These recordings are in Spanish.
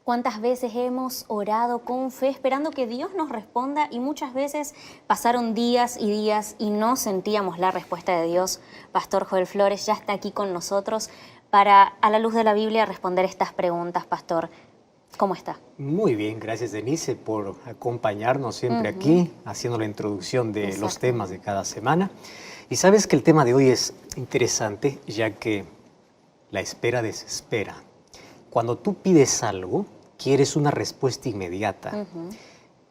¿Cuántas veces hemos orado con fe esperando que Dios nos responda y muchas veces pasaron días y no sentíamos la respuesta de Dios? Pastor Joel Flores ya está aquí con nosotros para, a la luz de la Biblia, responder estas preguntas. Pastor, ¿cómo está? Muy bien, gracias Denise por acompañarnos siempre aquí, haciendo la introducción de los temas de cada semana. Y sabes que el tema de hoy es interesante, ya que la espera desespera. Cuando tú pides algo, quieres una respuesta inmediata.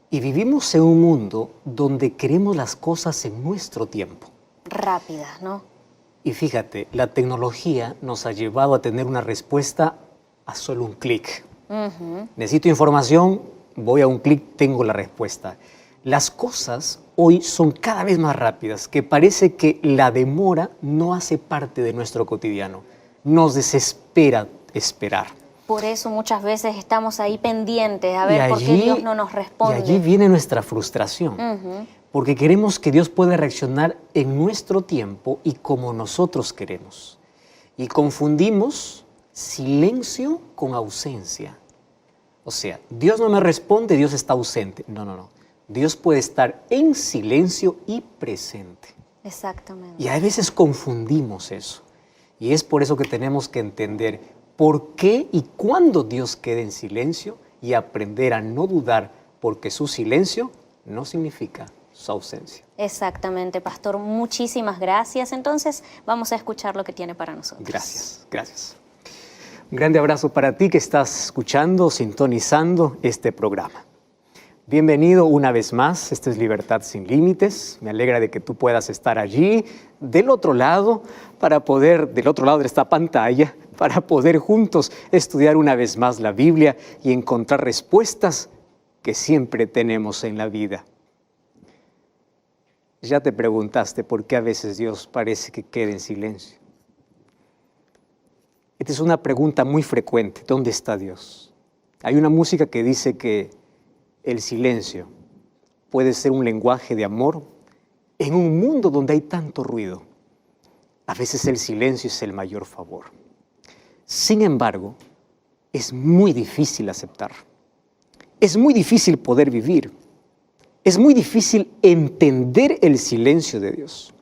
Y vivimos en un mundo donde queremos las cosas en nuestro tiempo. Rápidas, ¿no? Y fíjate, la tecnología nos ha llevado a tener una respuesta a solo un clic. Necesito información, voy a un clic, tengo la respuesta. Las cosas hoy son cada vez más rápidas, que parece que la demora no hace parte de nuestro cotidiano. Nos desespera esperar. Por eso muchas veces estamos ahí pendientes a ver por qué Dios no nos responde. Y allí viene nuestra frustración, porque queremos que Dios pueda reaccionar en nuestro tiempo y como nosotros queremos. Y confundimos silencio con ausencia. O sea, Dios no me responde, Dios está ausente. No, no, no. Dios puede estar en silencio y presente. Exactamente. Y a veces confundimos eso. Y es por eso que tenemos que entender por qué y cuándo Dios queda en silencio y aprender a no dudar, porque su silencio no significa su ausencia. Exactamente, Pastor. Muchísimas gracias. Entonces, vamos a escuchar lo que tiene para nosotros. Gracias, gracias. Un grande abrazo para ti que estás escuchando, sintonizando este programa. Bienvenido una vez más, esto es Libertad Sin Límites. Me alegra de que tú puedas estar allí, del otro lado, del otro lado de esta pantalla, para poder juntos estudiar una vez más la Biblia y encontrar respuestas que siempre tenemos en la vida. Ya te preguntaste por qué a veces Dios parece que queda en silencio. Esta es una pregunta muy frecuente. ¿Dónde está Dios? Hay una música que dice que el silencio puede ser un lenguaje de amor en un mundo donde hay tanto ruido. A veces el silencio es el mayor favor. Sin embargo, es muy difícil aceptar. Es muy difícil poder vivir. Es muy difícil entender el silencio de Dios.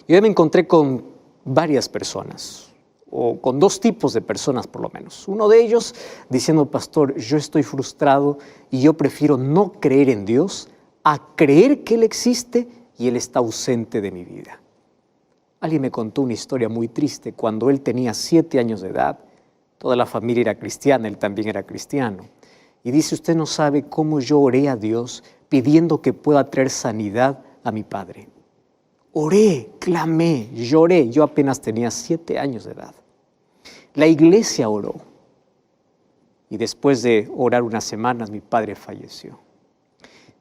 Yo me encontré con varias personas, o con dos tipos de personas por lo menos. Uno de ellos diciendo, pastor, yo estoy frustrado y yo prefiero no creer en Dios a creer que Él existe y Él está ausente de mi vida. Alguien me contó una historia muy triste. Cuando él tenía 7 años de edad, toda la familia era cristiana, él también era cristiano. Y dice, usted no sabe cómo yo oré a Dios pidiendo que pueda traer sanidad a mi padre. Oré, clamé, lloré. Yo apenas tenía 7 años de edad. La iglesia oró. Y después de orar unas semanas, mi padre falleció.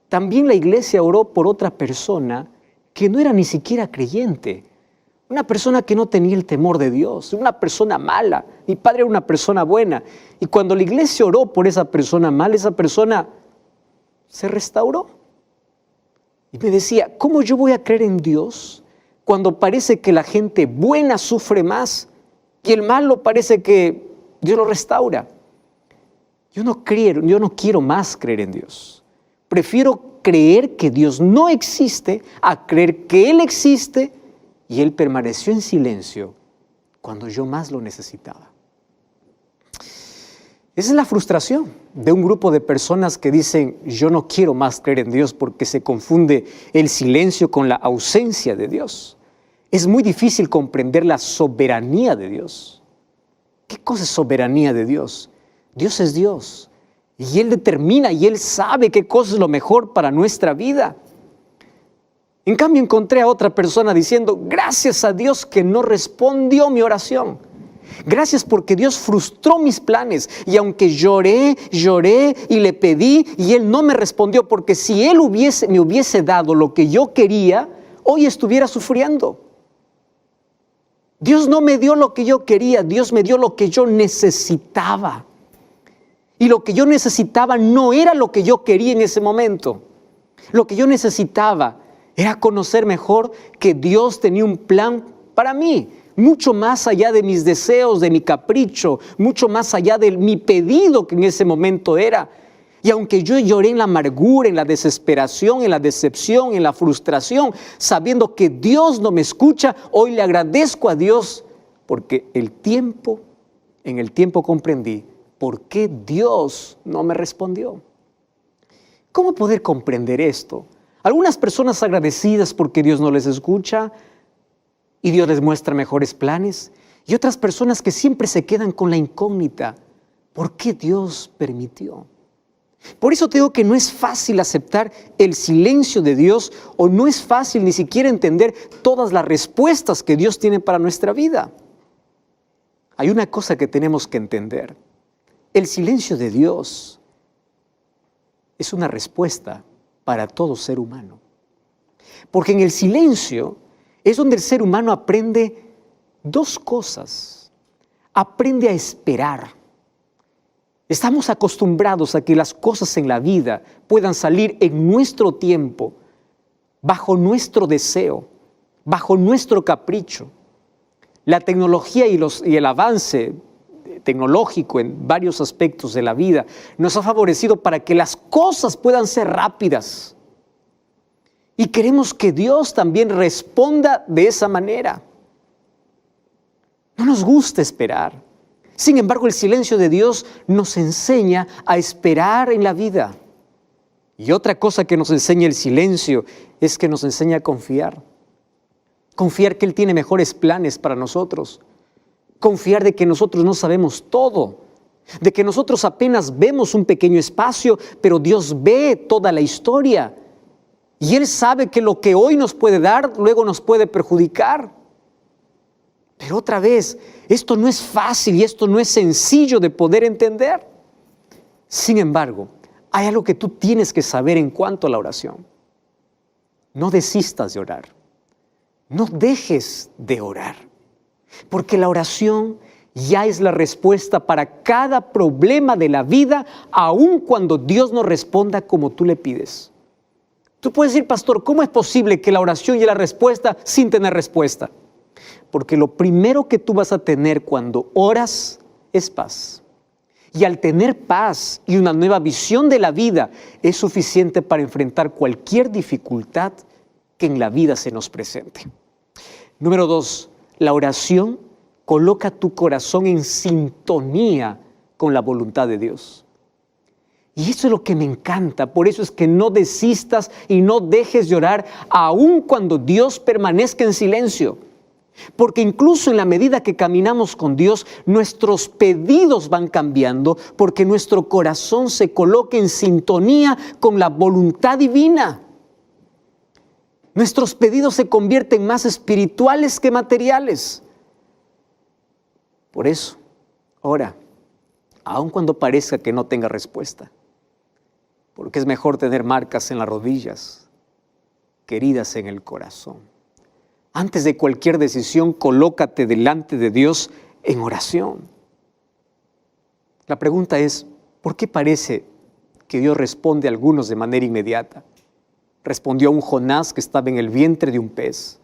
También la iglesia oró por otra persona que no era ni siquiera creyente. Una persona que no tenía el temor de Dios, una persona mala. Mi padre era una persona buena. Y cuando la iglesia oró por esa persona mala, esa persona se restauró. Y me decía, ¿cómo yo voy a creer en Dios cuando parece que la gente buena sufre más y el malo parece que Dios lo restaura? Yo no quiero más creer en Dios. Prefiero creer que Dios no existe a creer que Él existe y Él permaneció en silencio cuando yo más lo necesitaba. Esa es la frustración de un grupo de personas que dicen, yo no quiero más creer en Dios porque se confunde el silencio con la ausencia de Dios. Es muy difícil comprender la soberanía de Dios. ¿Qué cosa es soberanía de Dios? Dios es Dios y Él determina y Él sabe qué cosa es lo mejor para nuestra vida. En cambio, encontré a otra persona diciendo, gracias a Dios que no respondió mi oración. Gracias porque Dios frustró mis planes. Y aunque lloré y le pedí y Él no me respondió, porque si Él me hubiese dado lo que yo quería, hoy estuviera sufriendo. Dios no me dio lo que yo quería, Dios me dio lo que yo necesitaba. Y lo que yo necesitaba no era lo que yo quería en ese momento. Lo que yo necesitaba era conocer mejor que Dios tenía un plan para mí, mucho más allá de mis deseos, de mi capricho, mucho más allá de mi pedido que en ese momento era. Y aunque yo lloré en la amargura, en la desesperación, en la decepción, en la frustración, sabiendo que Dios no me escucha, hoy le agradezco a Dios porque en el tiempo comprendí por qué Dios no me respondió. ¿Cómo poder comprender esto? Algunas personas agradecidas porque Dios no les escucha y Dios les muestra mejores planes, y otras personas que siempre se quedan con la incógnita, ¿por qué Dios permitió? Por eso te digo que no es fácil aceptar el silencio de Dios, o no es fácil ni siquiera entender todas las respuestas que Dios tiene para nuestra vida. Hay una cosa que tenemos que entender. El silencio de Dios es una respuesta para todo ser humano. Porque en el silencio es donde el ser humano aprende dos cosas. Aprende a esperar. Estamos acostumbrados a que las cosas en la vida puedan salir en nuestro tiempo, bajo nuestro deseo, bajo nuestro capricho. La tecnología y el avance tecnológico en varios aspectos de la vida nos ha favorecido para que las cosas puedan ser rápidas. Y queremos que Dios también responda de esa manera. No nos gusta esperar. Sin embargo, el silencio de Dios nos enseña a esperar en la vida. Y otra cosa que nos enseña el silencio es que nos enseña a confiar. Confiar que Él tiene mejores planes para nosotros. Confiar de que nosotros no sabemos todo. De que nosotros apenas vemos un pequeño espacio, pero Dios ve toda la historia. Y Él sabe que lo que hoy nos puede dar, luego nos puede perjudicar. Pero otra vez, esto no es fácil y esto no es sencillo de poder entender. Sin embargo, hay algo que tú tienes que saber en cuanto a la oración. No desistas de orar. No dejes de orar. Porque la oración ya es la respuesta para cada problema de la vida, aun cuando Dios no responda como tú le pides. Tú puedes decir, pastor, ¿cómo es posible que la oración y la respuesta sin tener respuesta? Porque lo primero que tú vas a tener cuando oras es paz. Y al tener paz y una nueva visión de la vida, es suficiente para enfrentar cualquier dificultad que en la vida se nos presente. Número 2, la oración coloca tu corazón en sintonía con la voluntad de Dios. Y eso es lo que me encanta. Por eso es que no desistas y no dejes de orar, aun cuando Dios permanezca en silencio. Porque incluso en la medida que caminamos con Dios, nuestros pedidos van cambiando, porque nuestro corazón se coloca en sintonía con la voluntad divina. Nuestros pedidos se convierten más espirituales que materiales. Por eso, ora, aun cuando parezca que no tenga respuesta, porque es mejor tener marcas en las rodillas que heridas en el corazón. Antes de cualquier decisión, colócate delante de Dios en oración. La pregunta es, ¿por qué parece que Dios responde a algunos de manera inmediata? Respondió a un Jonás que estaba en el vientre de un pez.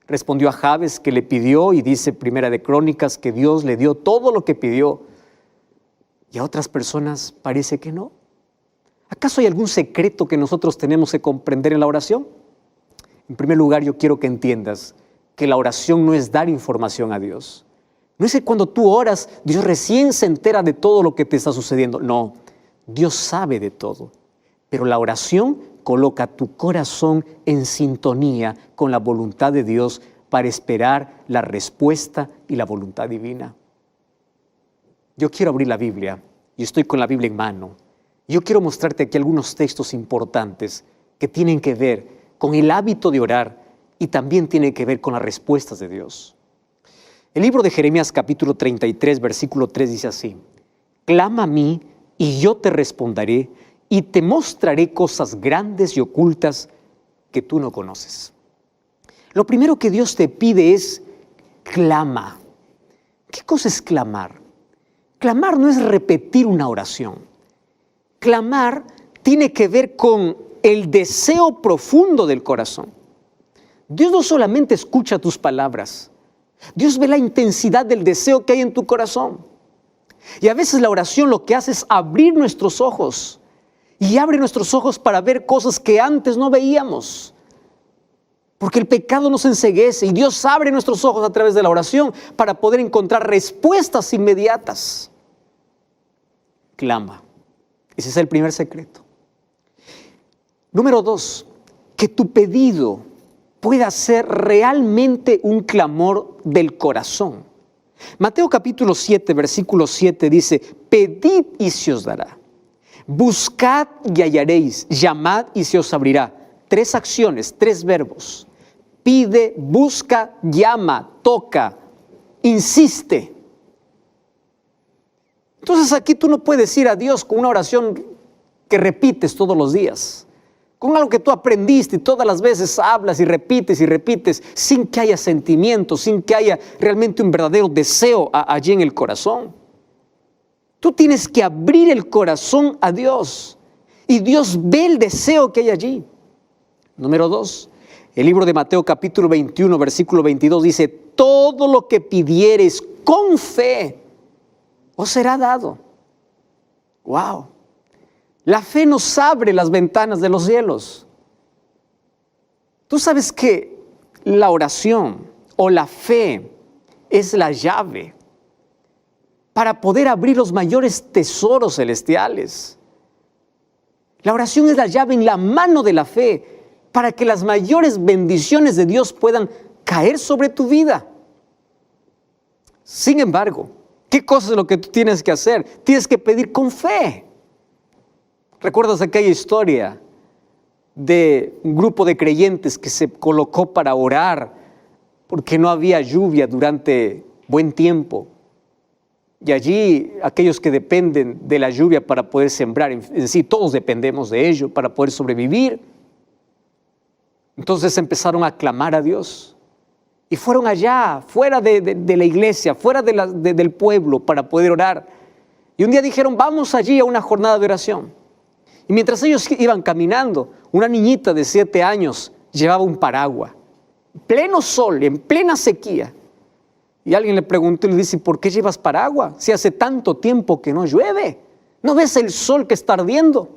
Respondió a Jabes que le pidió, y dice Primera de Crónicas que Dios le dio todo lo que pidió. Y a otras personas parece que no. ¿Acaso hay algún secreto que nosotros tenemos que comprender en la oración? En primer lugar, yo quiero que entiendas que la oración no es dar información a Dios. No es que cuando tú oras, Dios recién se entera de todo lo que te está sucediendo. No, Dios sabe de todo. Pero la oración coloca tu corazón en sintonía con la voluntad de Dios para esperar la respuesta y la voluntad divina. Yo quiero abrir la Biblia y estoy con la Biblia en mano. Yo quiero mostrarte aquí algunos textos importantes que tienen que ver con el hábito de orar y también tienen que ver con las respuestas de Dios. El libro de Jeremías capítulo 33, versículo 3 dice así: clama a mí y yo te responderé y te mostraré cosas grandes y ocultas que tú no conoces. Lo primero que Dios te pide es clama. ¿Qué cosa es clamar? Clamar no es repetir una oración. Clamar tiene que ver con el deseo profundo del corazón. Dios no solamente escucha tus palabras, Dios ve la intensidad del deseo que hay en tu corazón. Y a veces la oración lo que hace es abrir nuestros ojos. Y abre nuestros ojos para ver cosas que antes no veíamos. Porque el pecado nos enceguece y Dios abre nuestros ojos a través de la oración para poder encontrar respuestas inmediatas. Clama. Ese es el primer secreto. Número 2, que tu pedido pueda ser realmente un clamor del corazón. Mateo capítulo 7, versículo 7 dice: pedid y se os dará. Buscad y hallaréis. Llamad y se os abrirá. 3 acciones, 3 verbos. Pide, busca, llama, toca, insiste. Entonces aquí tú no puedes ir a Dios con una oración que repites todos los días, con algo que tú aprendiste y todas las veces hablas y repites, sin que haya sentimiento, sin que haya realmente un verdadero deseo allí en el corazón. Tú tienes que abrir el corazón a Dios y Dios ve el deseo que hay allí. Número 2, el libro de Mateo capítulo 21, versículo 22 dice: todo lo que pidieres con fe os será dado. ¡Wow! La fe nos abre las ventanas de los cielos. Tú sabes que la oración o la fe es la llave para poder abrir los mayores tesoros celestiales. La oración es la llave en la mano de la fe para que las mayores bendiciones de Dios puedan caer sobre tu vida. Sin embargo, ¿qué cosa es lo que tú tienes que hacer? Tienes que pedir con fe. ¿Recuerdas aquella historia de un grupo de creyentes que se colocó para orar porque no había lluvia durante buen tiempo? Y allí aquellos que dependen de la lluvia para poder sembrar, en sí todos dependemos de ello para poder sobrevivir. Entonces empezaron a clamar a Dios y fueron allá, fuera de la iglesia, fuera del pueblo para poder orar. Y un día dijeron: vamos allí a una jornada de oración. Y mientras ellos iban caminando, una niñita de 7 años llevaba un paraguas, en pleno sol, en plena sequía. Y alguien le preguntó y le dice: ¿por qué llevas paraguas si hace tanto tiempo que no llueve? ¿No ves el sol que está ardiendo?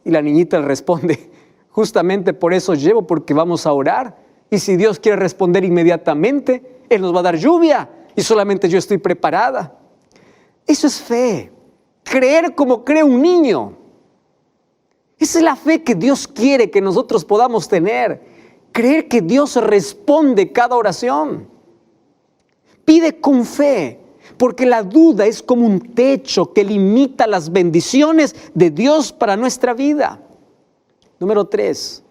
Y la niñita le responde: justamente por eso llevo, porque vamos a orar. Y si Dios quiere responder inmediatamente, Él nos va a dar lluvia y solamente yo estoy preparada. Eso es fe, creer como cree un niño. Esa es la fe que Dios quiere que nosotros podamos tener. Creer que Dios responde cada oración. Pide con fe, porque la duda es como un techo que limita las bendiciones de Dios para nuestra vida. Número 3,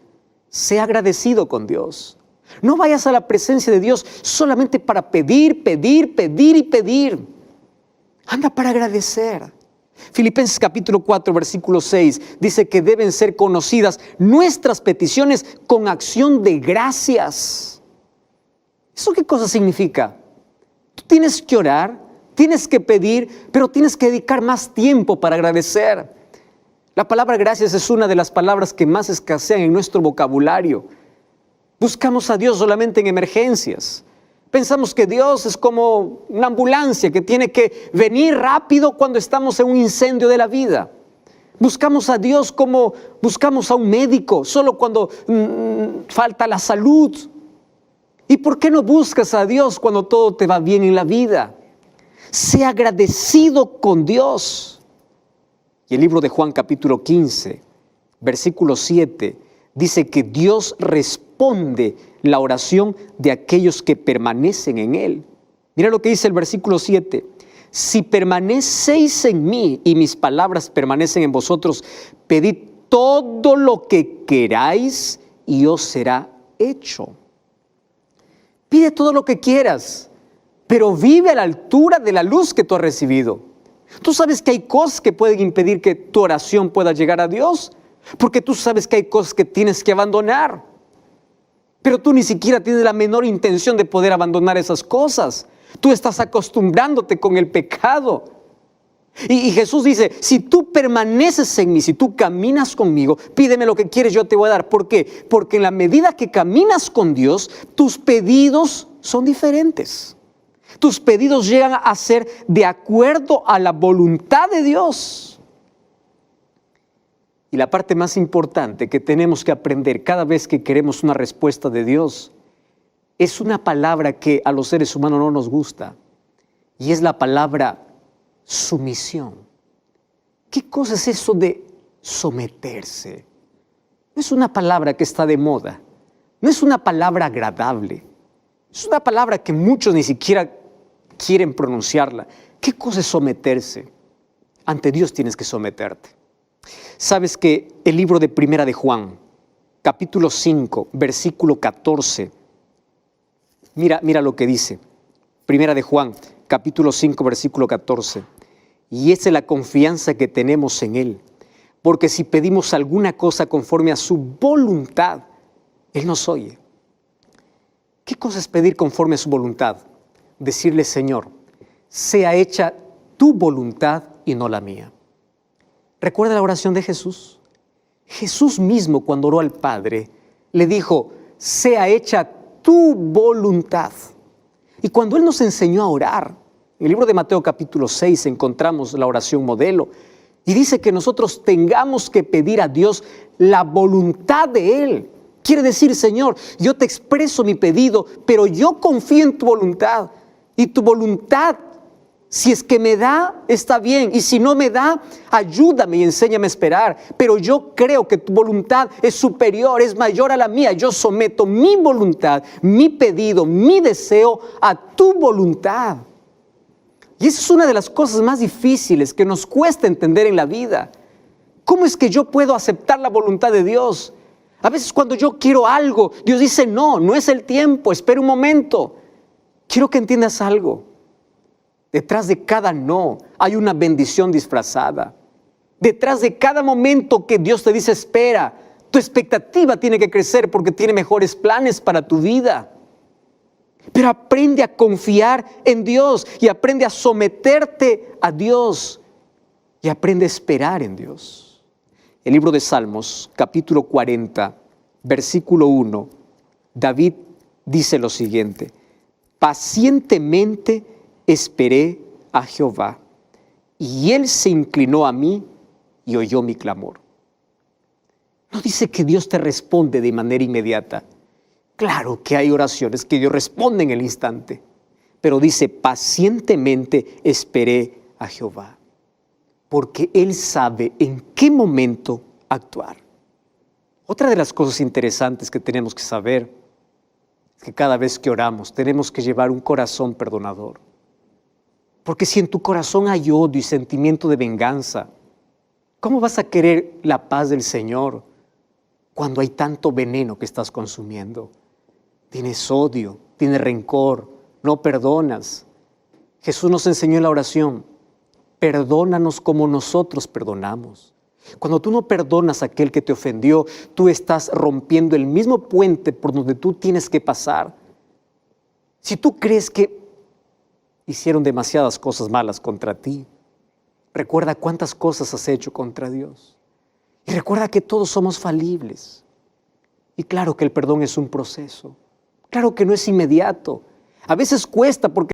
sé agradecido con Dios. No vayas a la presencia de Dios solamente para pedir, pedir, pedir y pedir. Anda para agradecer. Filipenses capítulo 4, versículo 6 dice que deben ser conocidas nuestras peticiones con acción de gracias. ¿Eso qué cosa significa? Tú tienes que orar, tienes que pedir, pero tienes que dedicar más tiempo para agradecer. La palabra gracias es una de las palabras que más escasean en nuestro vocabulario. Buscamos a Dios solamente en emergencias. Pensamos que Dios es como una ambulancia que tiene que venir rápido cuando estamos en un incendio de la vida. Buscamos a Dios como buscamos a un médico, solo cuando falta la salud. ¿Y por qué no buscas a Dios cuando todo te va bien en la vida? Sé agradecido con Dios. Y el libro de Juan capítulo 15, versículo 7, dice que Dios responde la oración de aquellos que permanecen en Él. Mira lo que dice el versículo 7. Si permanecéis en mí y mis palabras permanecen en vosotros, pedid todo lo que queráis y os será hecho. Pide todo lo que quieras, pero vive a la altura de la luz que tú has recibido. Tú sabes que hay cosas que pueden impedir que tu oración pueda llegar a Dios, porque tú sabes que hay cosas que tienes que abandonar. Pero tú ni siquiera tienes la menor intención de poder abandonar esas cosas. Tú estás acostumbrándote con el pecado. Y Jesús dice, si tú permaneces en mí, si tú caminas conmigo, pídeme lo que quieres, yo te voy a dar. ¿Por qué? Porque en la medida que caminas con Dios, tus pedidos son diferentes. Tus pedidos llegan a ser de acuerdo a la voluntad de Dios. Y la parte más importante que tenemos que aprender cada vez que queremos una respuesta de Dios es una palabra que a los seres humanos no nos gusta, y es la palabra sumisión. ¿Qué cosa es eso de someterse? No es una palabra que está de moda, no es una palabra agradable, es una palabra que muchos ni siquiera quieren pronunciarla. ¿Qué cosa es someterse? Ante Dios tienes que someterte. Sabes que el libro de Primera de Juan, capítulo 5, versículo 14, mira lo que dice. Primera de Juan, capítulo 5, versículo 14. Y esa es la confianza que tenemos en Él. Porque si pedimos alguna cosa conforme a su voluntad, Él nos oye. ¿Qué cosa es pedir conforme a su voluntad? Decirle, Señor, sea hecha tu voluntad y no la mía. ¿Recuerda la oración de Jesús? Jesús mismo, cuando oró al Padre, le dijo, sea hecha tu voluntad. Y cuando Él nos enseñó a orar, en el libro de Mateo capítulo 6 encontramos la oración modelo y dice que nosotros tengamos que pedir a Dios la voluntad de Él. Quiere decir, Señor, yo te expreso mi pedido, pero yo confío en tu voluntad. Y tu voluntad, si es que me da, está bien. Y si no me da, ayúdame y enséñame a esperar. Pero yo creo que tu voluntad es superior, es mayor a la mía. Yo someto mi voluntad, mi pedido, mi deseo a tu voluntad. Y esa es una de las cosas más difíciles que nos cuesta entender en la vida. ¿Cómo es que yo puedo aceptar la voluntad de Dios? A veces cuando yo quiero algo, Dios dice, no, no es el tiempo, espera un momento. Quiero que entiendas algo. Detrás de cada no hay una bendición disfrazada. Detrás de cada momento que Dios te dice, espera, tu expectativa tiene que crecer porque tiene mejores planes para tu vida. Pero aprende a confiar en Dios y aprende a someterte a Dios y aprende a esperar en Dios. El libro de Salmos, capítulo 40, versículo 1, David dice lo siguiente, pacientemente esperé a Jehová y Él se inclinó a mí y oyó mi clamor. No dice que Dios te responde de manera inmediata. Claro que hay oraciones que Dios responde en el instante, pero dice, pacientemente esperé a Jehová, porque Él sabe en qué momento actuar. Otra de las cosas interesantes que tenemos que saber es que cada vez que oramos tenemos que llevar un corazón perdonador. Porque si en tu corazón hay odio y sentimiento de venganza, ¿cómo vas a querer la paz del Señor cuando hay tanto veneno que estás consumiendo? Tienes odio, tienes rencor, no perdonas. Jesús nos enseñó en la oración, perdónanos como nosotros perdonamos. Cuando tú no perdonas a aquel que te ofendió, tú estás rompiendo el mismo puente por donde tú tienes que pasar. Si tú crees que hicieron demasiadas cosas malas contra ti, recuerda cuántas cosas has hecho contra Dios. Y recuerda que todos somos falibles. Y claro que el perdón es un proceso. Claro que no es inmediato. A veces cuesta porque